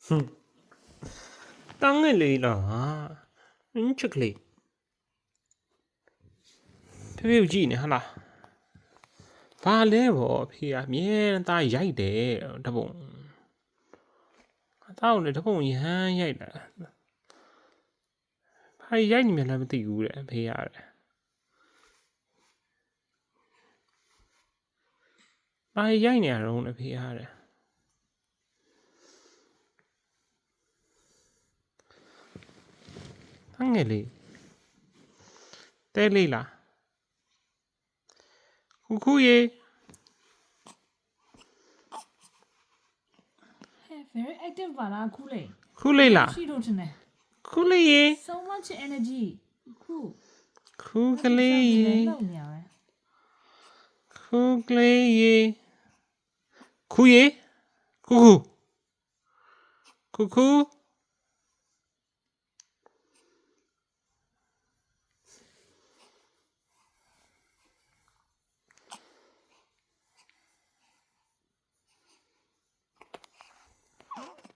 当个雷了，这个雷，ဖေဖေကိုကြည့်နေဟာလားဘာလဲဗောဖေကအမြဲတမ်းရိုက်တယ်တပုံတောက်လေတပုံရဟန်းရိုက်တာဘာရိုက်နေမှလည်းမသိဘူးတဲ့ဖေရတယ်ဘာရိုက်နေရတော့လေဖေရတယ်ဟငယ်လေးတဲလေးလားခုရေ very active ပါလားခုလေ ခုလေးလား ရှိလို့ထင်တယ် ခုလေးရေ so much energy ခု ခုကလေးရေ လောက်နေရပဲ ခုကလေးရေခုရေခု